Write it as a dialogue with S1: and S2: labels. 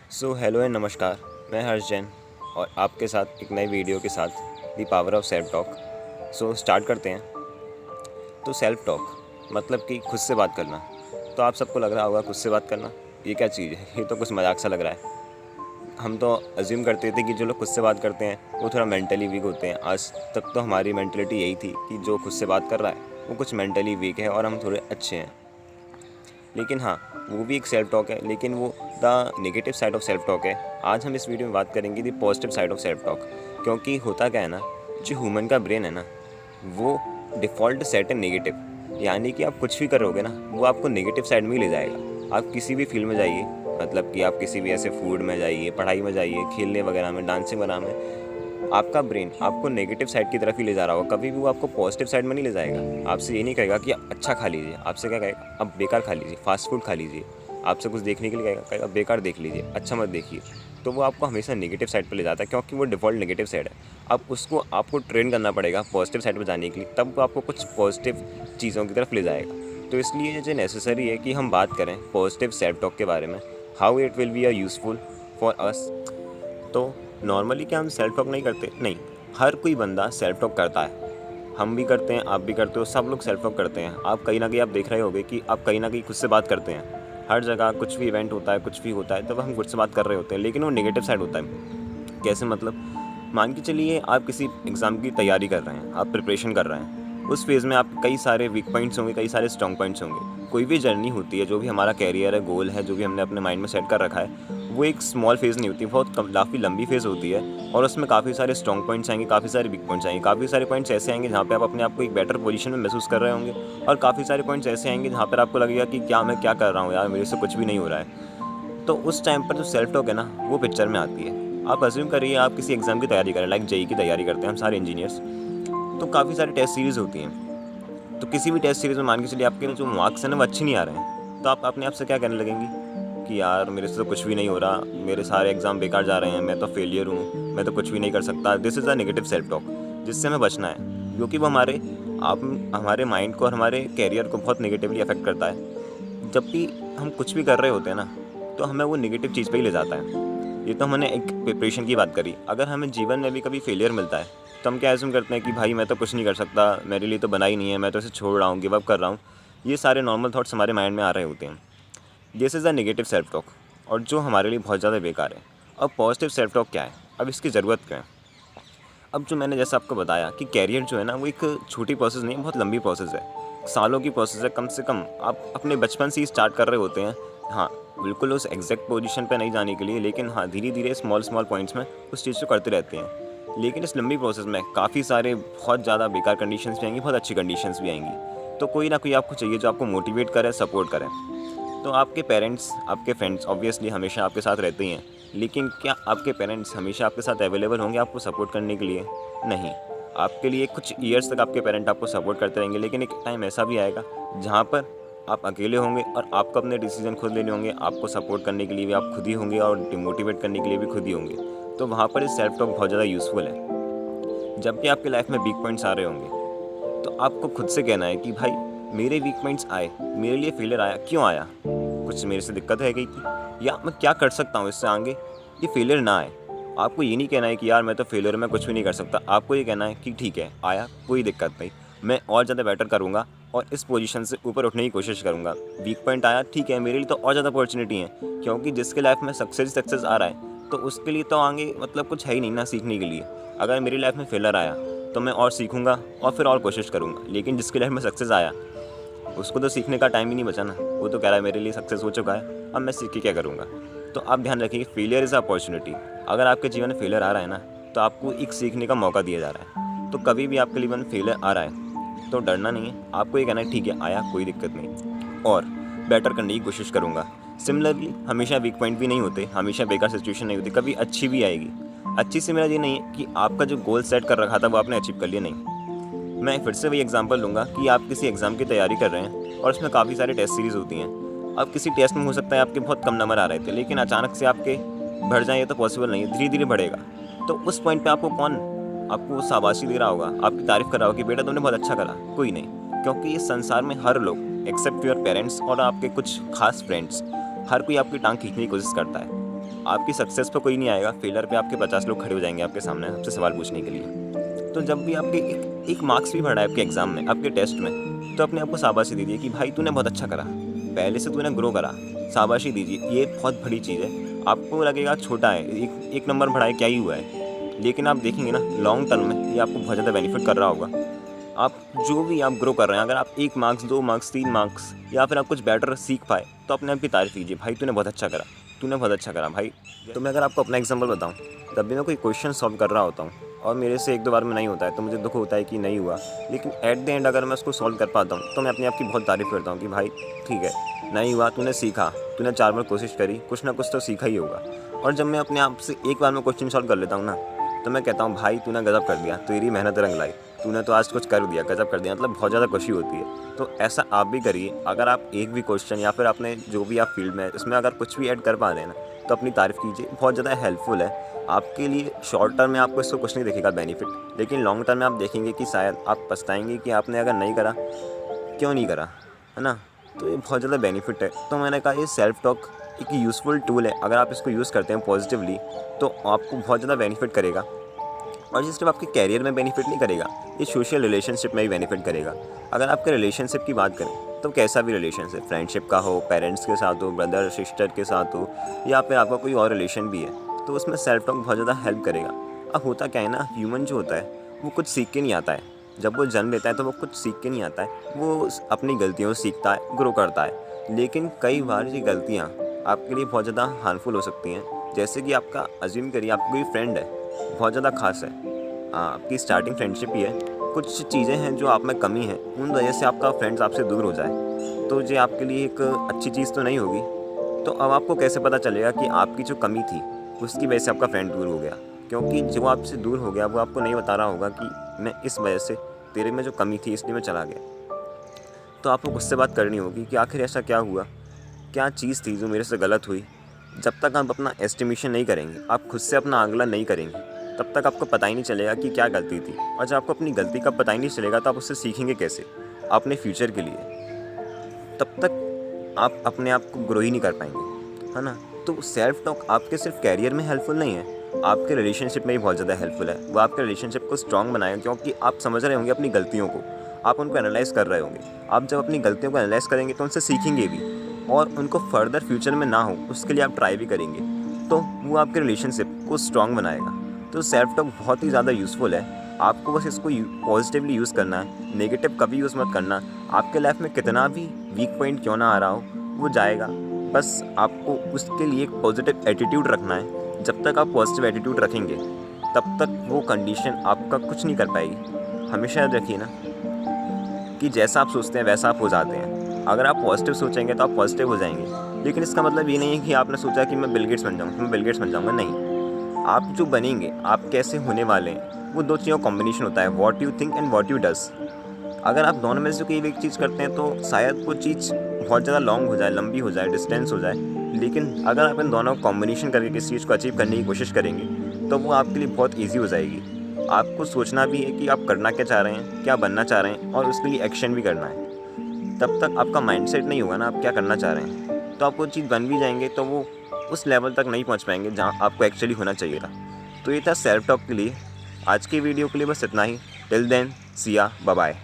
S1: Hello and नमस्कार। मैं हर्ष जैन और आपके साथ एक नई वीडियो के साथ the power of self talk. Start करते हैं। सेल्फ टॉक मतलब कि खुद से बात करना। तो आप सबको लग रहा होगा खुद से बात करना ये क्या चीज़ है, ये तो कुछ मजाक सा लग रहा है। हम तो अज्यूम करते थे कि जो लोग खुद से बात करते हैं वो थोड़ा मेंटली वीक होते हैं। आज तक तो हमारी मेंटलिटी यही थी कि जो खुद से बात कर रहा है वो कुछ मेंटली वीक है और हम थोड़े अच्छे हैं। लेकिन हाँ, वो भी एक सेल्फ टॉक है, लेकिन वो the negative side of self talk है। आज हम इस वीडियो में बात करेंगे the positive side of self talk. क्योंकि होता क्या है ना, जो ह्यूमन का ब्रेन है ना, वो डिफ़ॉल्ट सेट है नेगेटिव। यानी कि आप कुछ भी करोगे ना, वो आपको नेगेटिव साइड में ही ले जाएगा। आप किसी भी फील्ड में जाइए, मतलब कि आप किसी भी ऐसे फूड में जाइए, पढ़ाई में जाइए, खेलने वगैरह में, डांसिंग वगैरह में, आपका ब्रेन आपको नेगेटिव साइड की तरफ ही ले जा रहा होगा। कभी भी वो आपको पॉजिटिव साइड में नहीं ले जाएगा। आपसे ये नहीं कहेगा कि अच्छा खा लीजिए, आपसे क्या कहेगा अब बेकार खा लीजिए, फास्ट फूड खा लीजिए। आपसे कुछ देखने के लिए कहेगा बेकार देख लीजिए, अच्छा मत देखिए। तो वो आपको हमेशा नेगेटिव साइड पर ले जाता है, क्योंकि वो डिफ़ॉल्ट नेगेटिव साइड है। अब उसको आपको ट्रेन करना पड़ेगा पॉजिटिव साइड पर जाने के लिए, तब वो आपको कुछ पॉजिटिव चीज़ों की तरफ ले जाएगा। तो इसलिए जो नेसेसरी है कि हम बात करें पॉजिटिव सेल्फ टॉक के बारे में, how it will be a useful for us. तो नॉर्मली क्या हम सेल्फ टॉक नहीं करते? नहीं, हर कोई बंदा सेल्फ टॉक करता है। हम भी करते हैं, आप भी करते हो, सब लोग सेल्फ टॉक करते हैं। आप कहीं ना कहीं आप देख रहे होगे कि आप कहीं ना कहीं खुद से बात करते हैं। हर जगह कुछ भी इवेंट होता है, कुछ भी होता है, तब हम खुद से बात कर रहे होते हैं, लेकिन वो नेगेटिव साइड होता है। कैसे मतलब? मान के चलिए आप किसी एग्ज़ाम की तैयारी कर रहे हैं, आप प्रिपरेशन कर रहे हैं। उस फेज़ में आप कई सारे वीक पॉइंट्स होंगे, कई सारे स्ट्रॉन्ग पॉइंट्स होंगे। कोई भी जर्नी होती है, जो भी हमारा कैरियर है, गोल है, जो भी हमने अपने माइंड में सेट कर रखा है, वो एक स्मॉल फेज़ नहीं होती, बहुत काफ़ी लंबी फेज़ होती है। और उसमें काफ़ी सारे स्ट्रॉन्ग पॉइंट्स आएंगे, काफ़ी सारे वीक पॉइंट्स आएंगे, काफ़ी सारे पॉइंट्स ऐसे आएंगे जहाँ पे आप अपने आप को एक बेटर पोजीशन में महसूस कर रहे होंगे, और काफ़ी सारे पॉइंट्स ऐसे आएंगे जहाँ पर आपको लगेगा कि क्या मैं क्या कर रहा हूँ यार, मेरे से कुछ भी नहीं हो रहा है। तो उस टाइम पर जो सेल्फ टॉक है ना, वो पिक्चर में आती है। आप अज्यूम करिए आप किसी एग्ज़ाम की तैयारी करें, लाइक जेईई की तैयारी करते हैं हम सारे इंजीनियर्स। तो काफ़ी सारी टेस्ट सीरीज़ होती हैं। तो किसी भी टेस्ट सीरीज़ में मान के चलिए आपके जो मार्क्स हैं ना वो अच्छे नहीं आ रहे हैं, तो आप अपने आप से क्या कहने लगेंगी कि यार मेरे से तो कुछ भी नहीं हो रहा, मेरे सारे एग्ज़ाम बेकार जा रहे हैं, मैं तो फेलियर हूँ, मैं तो कुछ भी नहीं कर सकता। This is a negative self talk, जिससे हमें बचना है, क्योंकि वो हमारे माइंड को और हमारे कैरियर को बहुत नेगेटिवली अफेक्ट करता है। जब भी हम कुछ भी कर रहे होते हैं ना, तो हमें वो नेगेटिव चीज़ पे ही ले जाता है। ये तो हमने एक प्रिपरेशन की बात करी। अगर हमें जीवन में भी कभी फेलियर मिलता है, तो हम क्या एज्यूम करते हैं कि भाई मैं तो कुछ नहीं कर सकता, मेरे लिए तो बना ही नहीं है, मैं तो इसे छोड़ रहा हूँ, गिव अप कर रहा हूँ। ये सारे नॉर्मल थॉट्स हमारे माइंड में आ रहे होते हैं। This is a negative self talk, और जो हमारे लिए बहुत ज़्यादा बेकार है। अब पॉजिटिव सेल्फ टॉक क्या है? अब इसकी ज़रूरत क्या है? अब जो मैंने जैसा आपको बताया कि कैरियर जो है ना, वो एक छोटी प्रोसेस नहीं, बहुत लंबी प्रोसेस है, सालों की प्रोसेस है। कम से कम आप अपने बचपन से ही स्टार्ट कर रहे होते हैं। हाँ, बिल्कुल उस एग्जैक्ट पोजीशन पे नहीं जाने के लिए, लेकिन हाँ, धीरे धीरे स्मॉल स्मॉल पॉइंट्स में उस चीज़ को करते रहते हैं। लेकिन इस लंबी प्रोसेस में काफ़ी सारे बहुत ज़्यादा बेकार कंडीशंस भी आएंगी, बहुत अच्छी कंडीशंस भी आएंगी। तो कोई ना कोई आपको चाहिए जो आपको मोटिवेट करे, सपोर्ट करे। तो आपके पेरेंट्स, आपके फ्रेंड्स ऑब्वियसली हमेशा आपके साथ रहते ही हैं, लेकिन क्या आपके पेरेंट्स हमेशा आपके साथ अवेलेबल होंगे आपको सपोर्ट करने के लिए? नहीं। आपके लिए कुछ ईयर्स तक आपके पेरेंट आपको सपोर्ट करते रहेंगे, लेकिन एक टाइम ऐसा भी आएगा जहाँ पर आप अकेले होंगे और आपको अपने डिसीजन खुद लेने होंगे। आपको सपोर्ट करने के लिए भी आप खुद ही होंगे और डिमोटिवेट करने के लिए भी खुद ही होंगे। तो वहाँ पर इस सेल्फ टॉक बहुत ज़्यादा यूज़फुल है। जब भी आपकी लाइफ में वीक पॉइंट्स आ रहे होंगे, तो आपको खुद से कहना है कि भाई मेरे वीक पॉइंट्स आए, मेरे लिए फेलियर आया, क्यों आया? कुछ मेरे से दिक्कत है गई थी, या मैं क्या कर सकता हूँ इससे आगे ये फेलियर ना आए। आपको ये नहीं कहना है कि यार मैं तो फेलियर, मैं कुछ भी नहीं कर सकता। आपको ये कहना है कि ठीक है, आया कोई दिक्कत नहीं, मैं और ज़्यादा बेटर करूँगा और इस पोजीशन से ऊपर उठने की कोशिश करूँगा। वीक पॉइंट आया, ठीक है, मेरे लिए तो और ज़्यादा अपॉर्चुनिटी है, क्योंकि जिसके लाइफ में सक्सेस आ रहा है, तो उसके लिए तो आगे मतलब कुछ है ही नहीं ना सीखने के लिए। अगर मेरी लाइफ में फेलियर आया तो मैं और सीखूँगा और फिर और कोशिश करूँगा, लेकिन जिसकी लाइफ में सक्सेस आया उसको तो सीखने का टाइम ही नहीं बचा ना। वो तो कह रहा है मेरे लिए सक्सेस हो चुका है, अब मैं सीख के क्या करूँगा। तो आप ध्यान रखिए, फेलियर इज़ अपॉर्चुनिटी। अगर आपके जीवन में फेलियर आ रहा है ना, तो आपको एक सीखने का मौका दिया जा रहा है। तो कभी भी आपके जीवन में फेलियर आ रहा है तो डरना नहीं है, आपको ये कहना है ठीक है आया, कोई दिक्कत नहीं, और बेटर करने की कोशिश करूँगा। सिमिलरली हमेशा वीक पॉइंट भी नहीं होते, हमेशा बेकार सिचुएशन नहीं होती, कभी अच्छी भी आएगी। अच्छी से मेरा ये नहीं है कि आपका जो गोल सेट कर रखा था वो आपने अचीव कर लिया, नहीं। मैं फिर से वही एग्जांपल लूँगा कि आप किसी एग्ज़ाम की तैयारी कर रहे हैं और उसमें काफ़ी सारे टेस्ट सीरीज़ होती हैं। अब किसी टेस्ट में हो सकता है आपके बहुत कम नंबर आ रहे थे, लेकिन अचानक से आपके बढ़ जाएँ, ये तो पॉसिबल नहीं है, धीरे धीरे बढ़ेगा। तो उस पॉइंट पे आपको शाबाशी दे रहा होगा, आपकी तारीफ़ कर रहा होगा कि बेटा तुमने बहुत अच्छा करा? कोई नहीं, क्योंकि इस संसार में हर लोग एक्सेप्ट योर पेरेंट्स और आपके कुछ खास फ्रेंड्स, हर कोई आपकी टांग खींचने की कोशिश करता है। आपकी सक्सेस पे कोई नहीं आएगा, फेलर पे आपके 50 लोग खड़े हो जाएंगे आपके सामने आपसे सवाल पूछने के लिए। तो जब भी आपके एक मार्क्स भी बढ़ा है आपके एग्ज़ाम में, आपके टेस्ट में, तो अपने आप को शाबाशी दीजिए कि भाई तूने बहुत अच्छा करा, पहले से तूने ग्रो करा, शाबाशी दीजिए। ये बहुत बड़ी चीज़ है। आपको लगेगा छोटा है, एक नंबर बढ़ाए क्या ही हुआ है, लेकिन आप देखेंगे ना लॉन्ग टर्म में ये आपको बहुत ज़्यादा बेनिफिट कर रहा होगा। आप जो भी आप ग्रो कर रहे हैं, अगर आप 1 मार्क्स 2 मार्क्स 3 मार्क्स या फिर आप कुछ बेटर सीख पाए, तो अपने आप की तारीफ़ कीजिए, भाई तूने बहुत अच्छा करा, तूने बहुत अच्छा करा भाई। तो मैं अगर आपको अपना एग्जांपल बताऊं, तब भी मैं कोई क्वेश्चन सॉल्व कर रहा होता हूं और मेरे से 1-2 बार में नहीं होता है तो मुझे दुख होता है कि नहीं हुआ, लेकिन एट द एंड अगर मैं उसको सॉल्व कर पाता हूं तो मैं अपने आप की बहुत तारीफ़ करता हूं कि भाई ठीक है, नहीं हुआ, तूने सीखा, तूने 4 बार कोशिश करी, कुछ ना कुछ तो सीखा ही होगा। और जब मैं अपने आप से एक बार में क्वेश्चन सॉल्व कर लेता हूँ ना, तो मैं कहता हूँ भाई तूने गज़ब कर दिया, तेरी मेहनत रंग लाई, तूने तो आज कुछ कर दिया, गज़ब कर दिया, मतलब बहुत ज़्यादा खुशी होती है। तो ऐसा आप भी करिए। अगर आप एक भी क्वेश्चन या फिर आपने जो भी आप फील्ड में है उसमें अगर कुछ भी ऐड कर पा रहे हैं ना, तो अपनी तारीफ़ कीजिए, बहुत ज़्यादा हेल्पफुल है आपके लिए। शॉर्ट टर्म में आपको इसको कुछ नहीं दिखेगा बेनिफिट, लेकिन लॉन्ग टर्म में आप देखेंगे कि शायद आप पछताएंगे कि आपने अगर नहीं करा, क्यों नहीं करा, है ना। तो ये बहुत ज़्यादा बेनिफिट है। तो मैंने कहा ये सेल्फ टॉक एक यूज़फुल टूल है, अगर आप इसको यूज़ करते हैं पॉजिटिवली तो आपको बहुत ज़्यादा बेनिफिट करेगा। और ये सिर्फ आपके कैरियर में बेनिफिट नहीं करेगा, ये सोशल रिलेशनशिप में भी बेनिफिट करेगा। अगर आपके रिलेशनशिप की बात करें तो कैसा भी रिलेशनशिप, फ्रेंडशिप का हो, पेरेंट्स के साथ हो, ब्रदर सिस्टर के साथ हो, या फिर आपका कोई और रिलेशन भी है, तो उसमें सेल्फ टॉक बहुत ज़्यादा हेल्प करेगा। अब होता क्या है ना, ह्यूमन जो होता है वो कुछ सीख के नहीं आता है। जब वो जन्म लेता है तो वो कुछ सीख के नहीं आता है, वो अपनी गलतियों से सीखता है, ग्रो करता है। लेकिन कई बार ये गलतियाँ आपके लिए बहुत ज़्यादा हार्मफुल हो सकती हैं। जैसे कि आपका अज्यूम करिए आपका कोई फ्रेंड है, बहुत ज़्यादा खास है, आपकी स्टार्टिंग फ्रेंडशिप ही है, कुछ चीज़ें हैं जो आप में कमी है, उन वजह से आपका फ्रेंड्स आपसे दूर हो जाए, तो ये आपके लिए एक अच्छी चीज़ तो नहीं होगी। तो अब आपको कैसे पता चलेगा कि आपकी जो कमी थी उसकी वजह से आपका फ्रेंड दूर हो गया, क्योंकि जो आपसे दूर हो गया वो आपको नहीं बता रहा होगा कि मैं इस वजह से, तेरे में जो कमी थी इसलिए मैं चला गया। तो आपको उससे बात करनी होगी कि आखिर ऐसा क्या हुआ, क्या चीज़ थी जो मेरे से गलत हुई। जब तक आप अपना एस्टिमेशन नहीं करेंगे, आप खुद से अपना आंकलन नहीं करेंगे, तब तक आपको पता ही नहीं चलेगा कि क्या गलती थी। और जब आपको अपनी गलती का पता ही नहीं चलेगा तो आप उससे सीखेंगे कैसे अपने फ्यूचर के लिए। तब तक आप अपने आप को ग्रो ही नहीं कर पाएंगे, है ना। तो सेल्फ टॉक आपके सिर्फ कैरियर में हेल्पफुल नहीं है, आपके रिलेशनशिप में भी बहुत ज़्यादा हेल्पफुल है। वो आपके रिलेशनशिप को स्ट्रॉन्ग बनाएगा, क्योंकि आप समझ रहे होंगे अपनी गलतियों को, आप उनको एनालाइज़ कर रहे होंगे। आप जब अपनी गलतियों को एनालाइज़ करेंगे तो उनसे सीखेंगे भी, और उनको फर्दर फ्यूचर में ना हो उसके लिए आप ट्राई भी करेंगे, तो वो आपके रिलेशनशिप को स्ट्रॉन्ग बनाएगा। तो सेल्फ टॉक बहुत ही ज़्यादा यूज़फुल है। आपको बस इसको पॉजिटिवली यूज़ करना है, नेगेटिव कभी यूज़ मत करना। आपके लाइफ में कितना भी वीक पॉइंट क्यों ना आ रहा हो वो जाएगा, बस आपको उसके लिए एक पॉजिटिव एटीट्यूड रखना है। जब तक आप पॉजिटिव एटीट्यूड रखेंगे तब तक वो कंडीशन आपका कुछ नहीं कर पाएगी। हमेशा याद रखिए ना कि जैसा आप सोचते हैं वैसा आप हो जाते हैं। अगर आप पॉजिटिव सोचेंगे तो आप पॉजिटिव हो जाएंगे, लेकिन इसका मतलब ये नहीं है कि आपने सोचा कि मैं बिल गेट्स बन जाऊँगा, मैं बिल गेट्स बन जाऊँगा, नहीं। आप जो बनेंगे, आप कैसे होने वाले हैं, वो दो चीज़ों का कॉम्बिनेशन होता है, what you think and what you does. अगर आप दोनों में से कोई एक चीज़ करते हैं तो शायद वो चीज़ बहुत ज़्यादा लॉन्ग हो जाए, लंबी हो जाए, डिस्टेंस हो जाए। लेकिन अगर आप इन दोनों का कॉम्बिनेशन करके किसी चीज़ को अचीव करने की कोशिश करेंगे तो वो आपके लिए बहुत ईजी हो जाएगी। आपको सोचना भी है कि आप करना क्या चाह रहे हैं, क्या बनना चाह रहे हैं, और उसके लिए एक्शन भी करना है। तब तक आपका माइंडसेट नहीं होगा ना आप क्या करना चाह रहे हैं, तो आप वो चीज़ बन भी जाएंगे तो वो उस लेवल तक नहीं पहुंच पाएंगे जहां आपको एक्चुअली होना चाहिए था। तो ये था सेल्फ टॉक के लिए। आज की वीडियो के लिए बस इतना ही। टिल देन, सी या, बाय बाय।